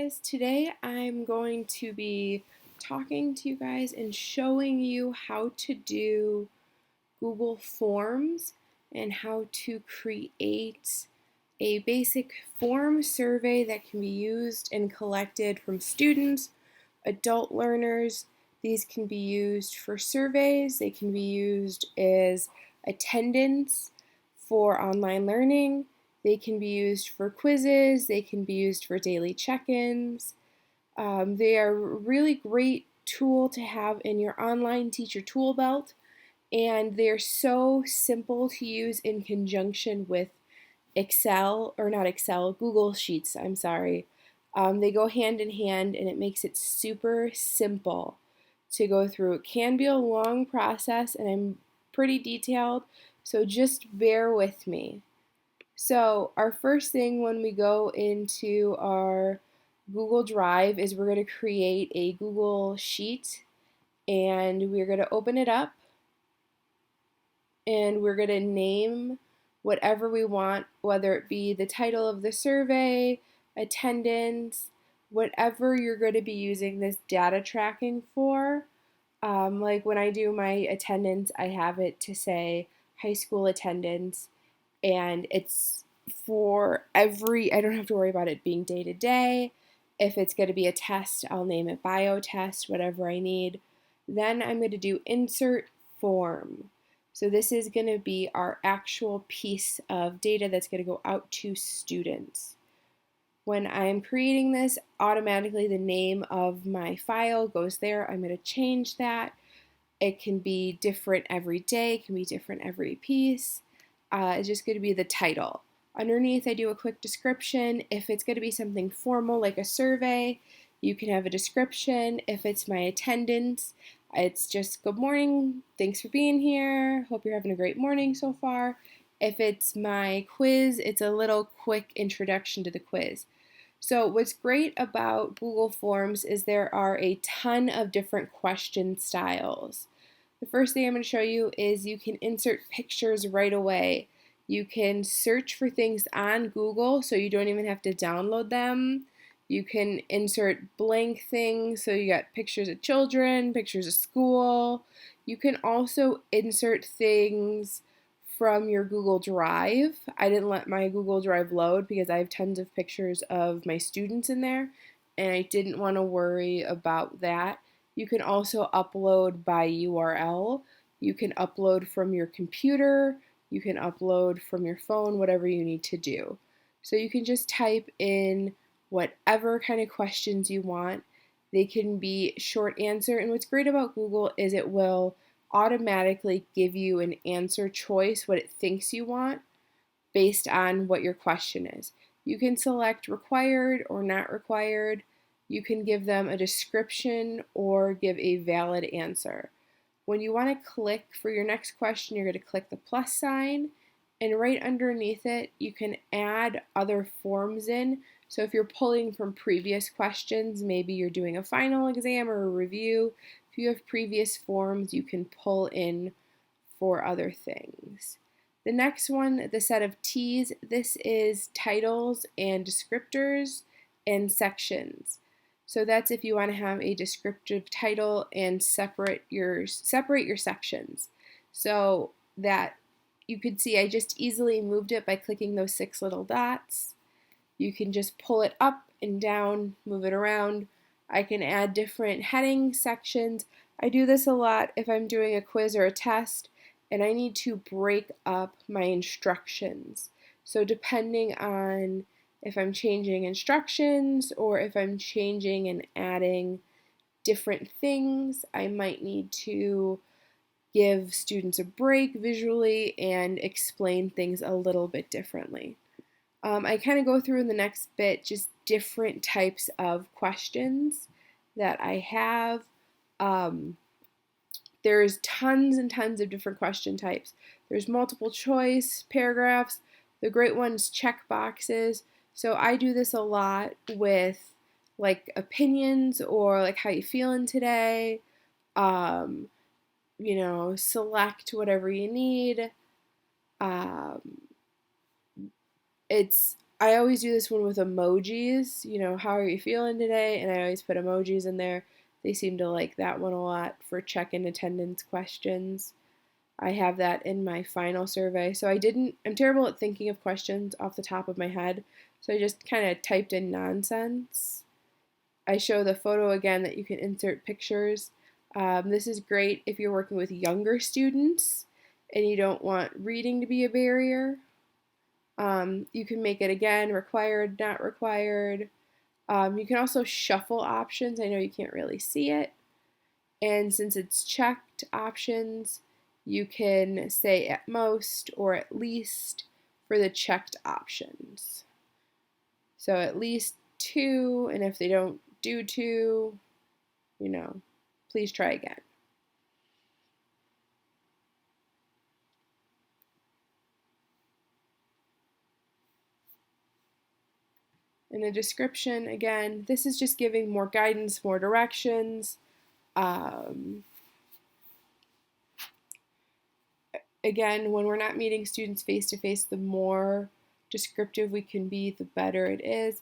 guys. Today I'm going to be talking to you guys and showing you how to do Google Forms and how to create a basic form survey that can be used and collected from students, adult learners. These can be used for surveys, they can be used as attendance for online learning, they can be used for quizzes, they can be used for daily check-ins. They are a really great tool to have in your online teacher tool belt, and they're so simple to use in conjunction with Google Sheets, I'm sorry. They go hand in hand and it makes it super simple to go through. It can be a long process and I'm pretty detailed, so just bear with me. So our first thing when we go into our Google Drive is we're going to create a Google Sheet and we're going to open it up and we're going to name whatever we want, whether it be the title of the survey, attendance, whatever you're going to be using this data tracking for. Like when I do my attendance, I have it to say high school attendance, and it's for I don't have to worry about it being day to day. If it's going to be a test, I'll name it bio test, whatever I need. Then I'm going to do insert form. So this is going to be our actual piece of data that's going to go out to students. When I'm creating this, automatically the name of my file goes there. I'm going to change that. It can be different every day, it can be different every piece. It's just going to be the title. Underneath, I do a quick description. If it's going to be something formal like a survey, you can have a description. If it's my attendance, it's just good morning, thanks for being here, hope you're having a great morning so far. If it's my quiz, it's a little quick introduction to the quiz. So what's great about Google Forms is there are a ton of different question styles. The first thing I'm going to show you is you can insert pictures right away. You can search for things on Google so you don't even have to download them. You can insert blank things, so you got pictures of children, pictures of school. You can also insert things from your Google Drive. I didn't let my Google Drive load because I have tons of pictures of my students in there, and I didn't want to worry about that. You can also upload by URL. You can upload from your computer. You can upload from your phone, whatever you need to do. So you can just type in whatever kind of questions you want. They can be short answer, and what's great about Google is it will automatically give you an answer choice, what it thinks you want, based on what your question is. You can select required or not required. You can give them a description or give a valid answer. When you want to click for your next question, you're going to click the plus sign, and right underneath it, you can add other forms in. So if you're pulling from previous questions, maybe you're doing a final exam or a review, if you have previous forms, you can pull in for other things. The next one, the set of T's, this is titles and descriptors and sections. So that's if you want to have a descriptive title and separate your sections. So that you could see I just easily moved it by clicking those 6 little dots. You can just pull it up and down, move it around. I can add different heading sections. I do this a lot if I'm doing a quiz or a test and I need to break up my instructions. So depending on if I'm changing instructions or if I'm changing and adding different things, I might need to give students a break visually and explain things a little bit differently. I kind of go through in the next bit just different types of questions that I have. There's tons and tons of different question types. There's multiple choice, paragraphs. The great one's check boxes. So I do this a lot with like opinions or like how you feeling today. Um, Select whatever you need. It's I always do this one with emojis, how are you feeling today? And I always put emojis in there. They seem to like that one a lot for check-in attendance questions. I have that in my final survey. So I'm terrible at thinking of questions off the top of my head. So I just kind of typed in nonsense. I show the photo again that you can insert pictures. This is great if you're working with younger students and you don't want reading to be a barrier. You can make it again required, not required. You can also shuffle options. I know you can't really see it. And since it's checked options, you can say at most or at least for the checked options. So at least 2, and if they don't do 2, please try again. In the description, again, this is just giving more guidance, more directions. Again, when we're not meeting students face-to-face, the more descriptive we can be, the better it is.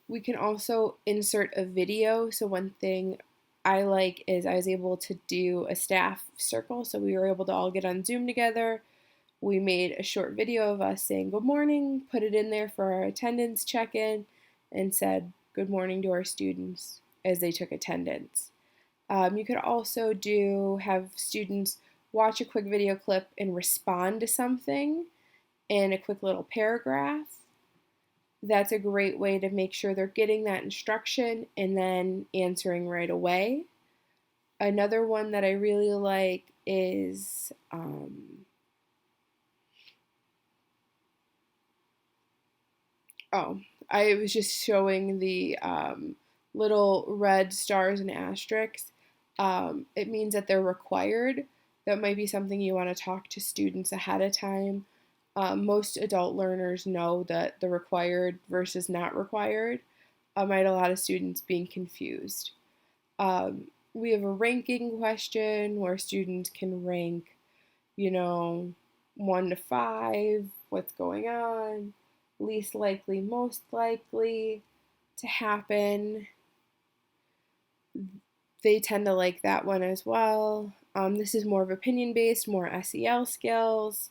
We can also insert a video. So one thing I like is I was able to do a staff circle. So we were able to all get on Zoom together. We made a short video of us saying good morning, put it in there for our attendance check-in, and said good morning to our students as they took attendance. You could also have students watch a quick video clip and respond to something in a quick little paragraph. That's a great way to make sure they're getting that instruction and then answering right away. Another one that I really like is I was just showing the little red stars and asterisks. It means that they're required. That might be something you want to talk to students ahead of time. Most adult learners know that the required versus not required might a lot of students being confused. We have a ranking question where students can rank, 1 to 5, what's going on, least likely, most likely to happen. They tend to like that one as well. This is more of opinion based, more SEL skills.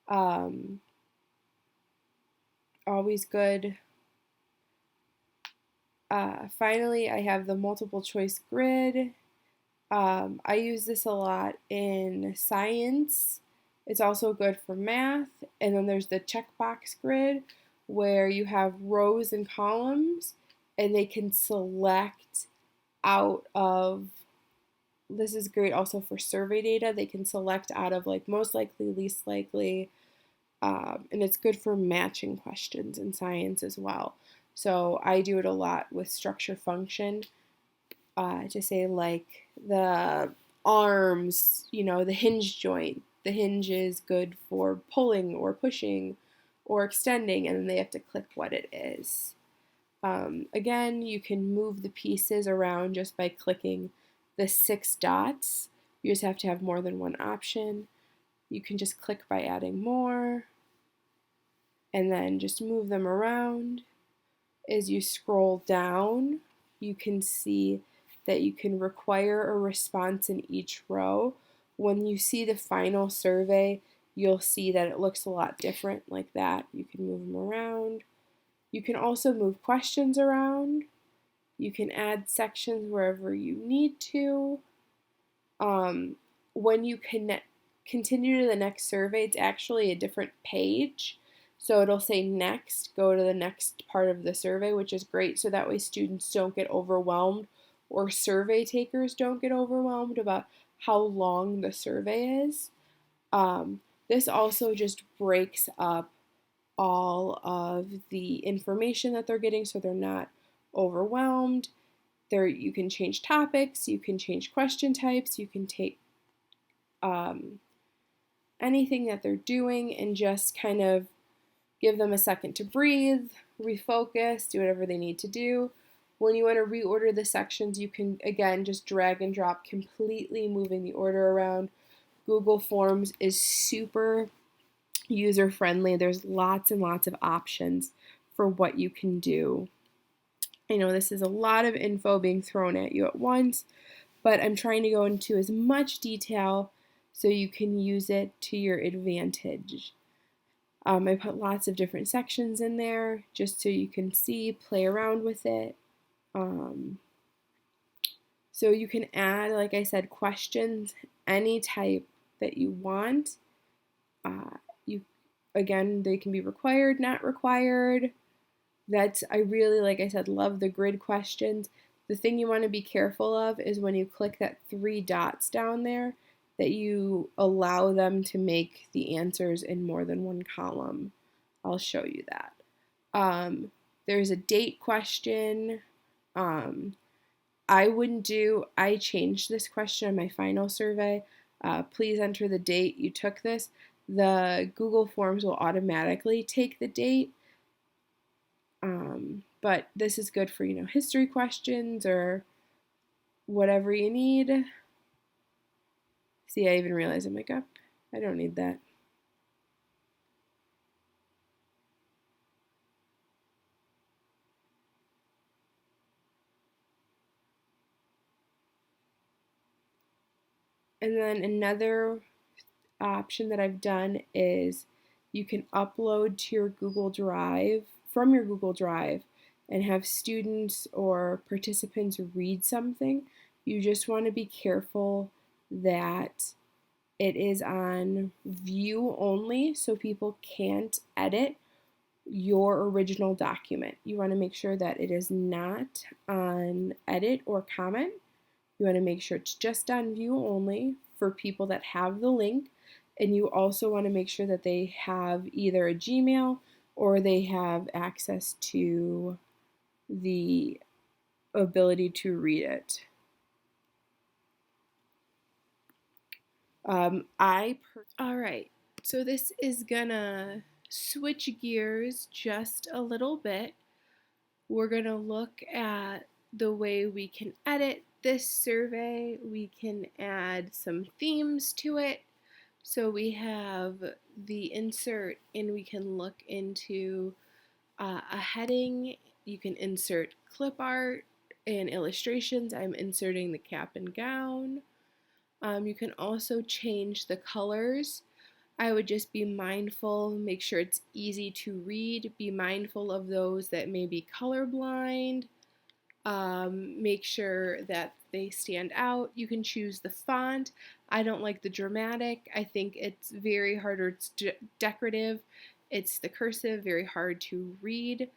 Always good. Finally, I have the multiple choice grid. I use this a lot in science. It's also good for math. And then there's the checkbox grid where you have rows and columns and they can select out of, this is great also for survey data, they can select out of like most likely, least likely, and it's good for matching questions in science as well. So I do it a lot with structure function to say like the arms, the hinge joint. The hinge is good for pulling or pushing or extending, and then they have to click what it is. Again, you can move the pieces around just by clicking the 6 dots. You just have to have more than one option. You can just click by adding more and then just move them around. As you scroll down, you can see that you can require a response in each row. When you see the final survey, you'll see that it looks a lot different like that. You can move them around. You can also move questions around. You can add sections wherever you need to. When you continue to the next survey, it's actually a different page. So it'll say next, go to the next part of the survey, which is great. So that way students don't get overwhelmed or survey takers don't get overwhelmed about how long the survey is. This also just breaks up all of the information that they're getting so they're not overwhelmed. You can change topics, you can change question types, you can take anything that they're doing and just kind of give them a second to breathe, refocus, do whatever they need to do. When you want to reorder the sections, you can, again, just drag and drop, completely moving the order around. Google Forms is super user-friendly. There's lots and lots of options for what you can do. I know this is a lot of info being thrown at you at once, but I'm trying to go into as much detail so you can use it to your advantage. I put lots of different sections in there just so you can see, play around with it. So you can add, like I said, questions, any type that you want. You Again, they can be required, not required. I really, like I said, love the grid questions. The thing you want to be careful of is when you click that 3 dots down there, that you allow them to make the answers in more than one column. I'll show you that. There's a date question. I changed this question on my final survey. Please enter the date you took this. The Google Forms will automatically take the date. But this is good for, history questions or whatever you need. See, I even realized I'm like, oh, I don't need that. And then another option that I've done is you can upload to your Google Drive, from your Google Drive, and have students or participants read something. You just want to be careful that it is on view only so people can't edit your original document. You want to make sure that it is not on edit or comment. You want to make sure it's just on view only for people that have the link. And you also want to make sure that they have either a Gmail or they have access to the ability to read it. All right, so this is gonna switch gears just a little bit. We're gonna look at the way we can edit this survey. We can add some themes to it. So we have the insert, and we can look into a heading. You can insert clip art and illustrations. I'm inserting the cap and gown. You can also change the colors. I would just be mindful, make sure it's easy to read, be mindful of those that may be colorblind, make sure that they stand out. You can choose the font. I don't like the dramatic. I think it's very hard, or it's decorative. It's the cursive, very hard to read.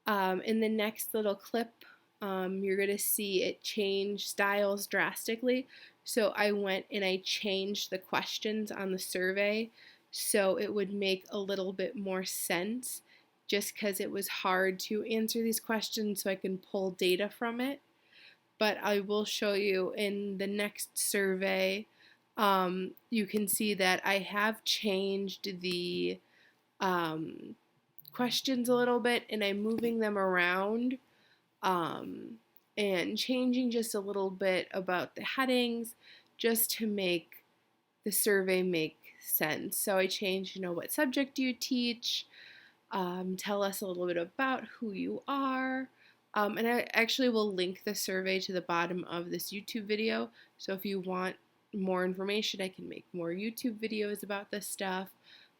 In the next little clip, you're going to see it change styles drastically. So I went and I changed the questions on the survey so it would make a little bit more sense, just because it was hard to answer these questions so I can pull data from it. But I will show you in the next survey, you can see that I have changed the questions a little bit, and I'm moving them around and changing just a little bit about the headings just to make the survey make sense. So I changed, what subject do you teach? Tell us a little bit about who you are. And I actually will link the survey to the bottom of this YouTube video. So if you want more information, I can make more YouTube videos about this stuff.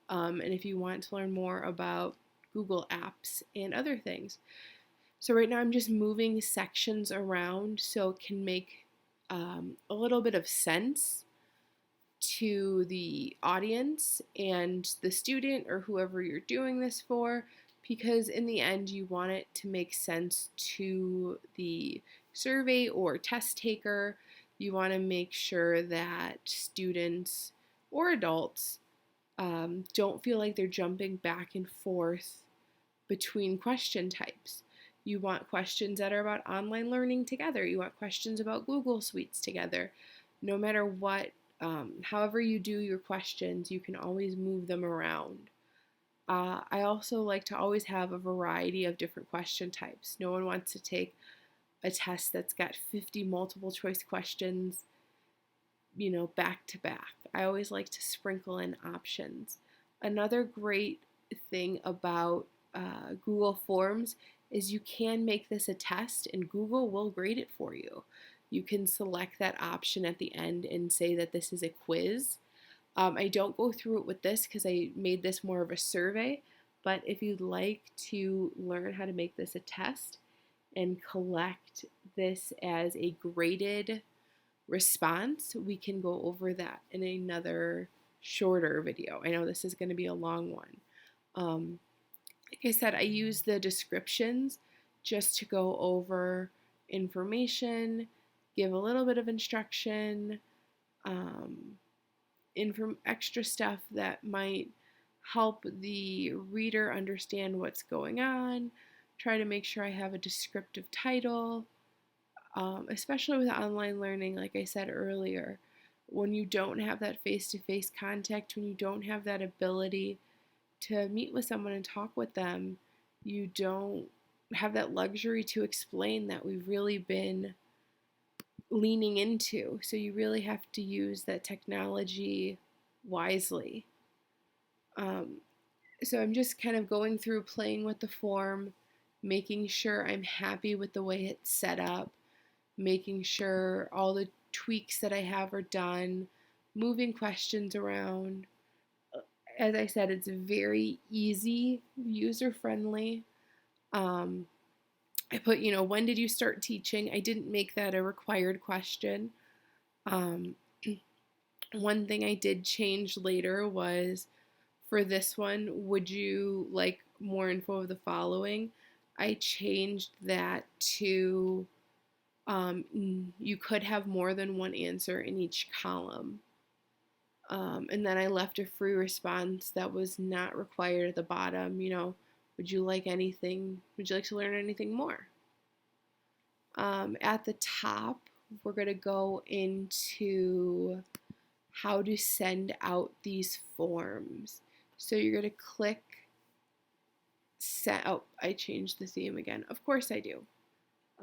And if you want to learn more about Google Apps and other things. So right now I'm just moving sections around so it can make a little bit of sense to the audience and the student or whoever you're doing this for, because in the end you want it to make sense to the survey or test taker. You want to make sure that students or adults don't feel like they're jumping back and forth between question types. You want questions that are about online learning together. You want questions about Google Suites together. No matter what, however you do your questions, you can always move them around. I also like to always have a variety of different question types. No one wants to take a test that's got 50 multiple choice questions, back to back. I always like to sprinkle in options. Another great thing about Google Forms is you can make this a test and Google will grade it for you. You can select that option at the end and say that this is a quiz. I don't go through it with this because I made this more of a survey, but if you'd like to learn how to make this a test and collect this as a graded response, we can go over that in another shorter video. I know this is going to be a long one. Like I said, I use the descriptions just to go over information, give a little bit of instruction, extra stuff that might help the reader understand what's going on, try to make sure I have a descriptive title, especially with online learning, like I said earlier, when you don't have that face-to-face contact, when you don't have that ability to meet with someone and talk with them, you don't have that luxury to explain that we've really been leaning into. So you really have to use that technology wisely. So I'm just kind of going through playing with the form, making sure I'm happy with the way it's set up, making sure all the tweaks that I have are done, moving questions around. As I said, it's very easy, user-friendly. I put, when did you start teaching? I didn't make that a required question. One thing I did change later was for this one, would you like more info of the following? I changed that to you could have more than one answer in each column. And then I left a free response that was not required at the bottom. Would you like anything? Would you like to learn anything more? At the top, we're going to go into how to send out these forms. So you're going to click send. Oh, I changed the theme again. Of course I do.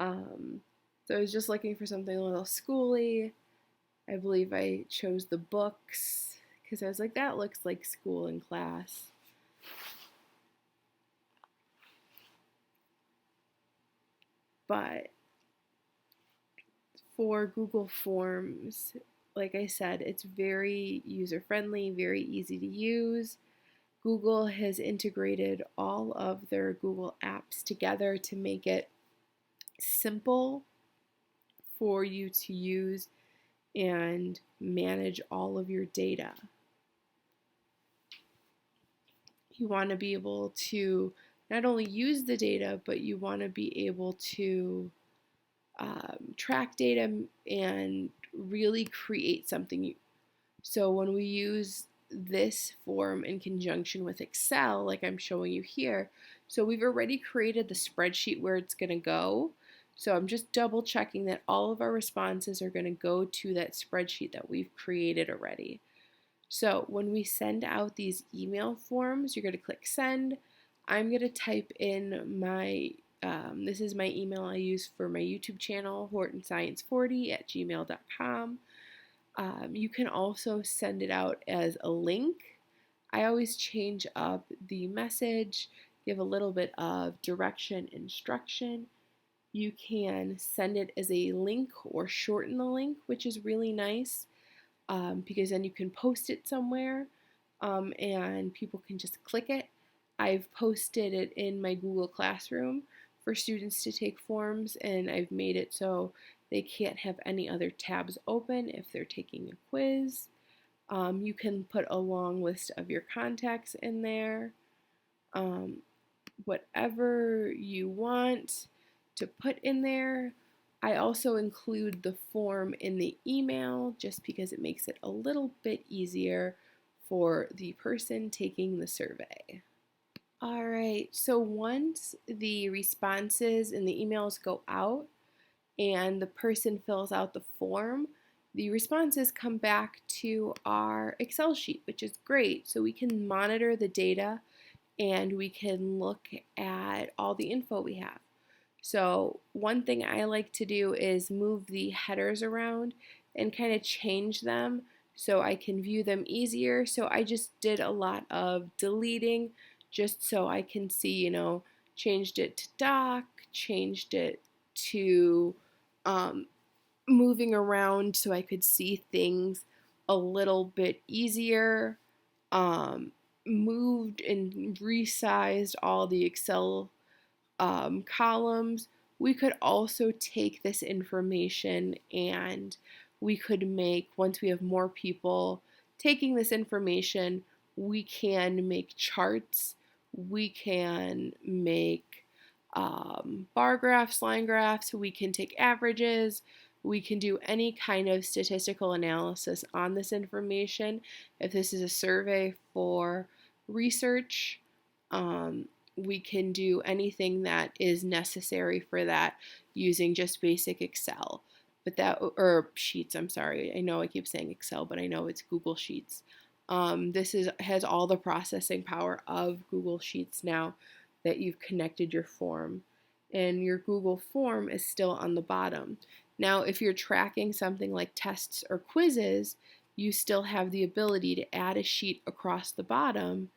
So I was just looking for something a little schooly. I believe I chose the books because I was like, that looks like school and class. But for Google Forms, like I said, it's very user-friendly, very easy to use. Google has integrated all of their Google apps together to make it simple for you to use and manage all of your data. You want to be able to not only use the data, but you want to be able to track data and really create something. So when we use this form in conjunction with Excel, like I'm showing you here, so we've already created the spreadsheet where it's going to go. So I'm just double checking that all of our responses are going to go to that spreadsheet that we've created already. So when we send out these email forms, you're going to click send. I'm going to type in my, this is my email I use for my YouTube channel, hortonscience40@gmail.com. You can also send it out as a link. I always change up the message, give a little bit of direction, instruction. You can send it as a link or shorten the link, which is really nice because then you can post it somewhere and people can just click it. I've posted it in my Google Classroom for students to take forms, and I've made it so they can't have any other tabs open if they're taking a quiz. You can put a long list of your contacts in there. Whatever you want to put in there. I also include the form in the email just because it makes it a little bit easier for the person taking the survey. All right, so once the responses and the emails go out and the person fills out the form, the responses come back to our Excel sheet, which is great. So we can monitor the data and we can look at all the info we have. So one thing I like to do is move the headers around and kind of change them so I can view them easier. So I just did a lot of deleting just so I can see, changed it to doc, changed it to um, moving around so I could see things a little bit easier, um, moved and resized all the Excel columns. We could also take this information and we could make, once we have more people taking this information, we can make charts, we can make bar graphs, line graphs, we can take averages, we can do any kind of statistical analysis on this information. If this is a survey for research, um, we can do anything that is necessary for that using just basic Excel. But that, or Sheets, I'm sorry. I know I keep saying Excel, but I know it's Google Sheets. This has all the processing power of Google Sheets now that you've connected your form. And your Google form is still on the bottom. Now, if you're tracking something like tests or quizzes, you still have the ability to add a sheet across the bottom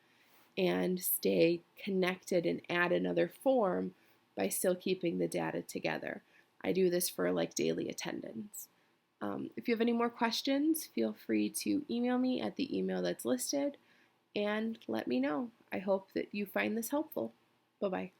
and stay connected and add another form by still keeping the data together. I do this for like daily attendance. If you have any more questions, feel free to email me at the email that's listed and let me know. I hope that you find this helpful. Bye-bye.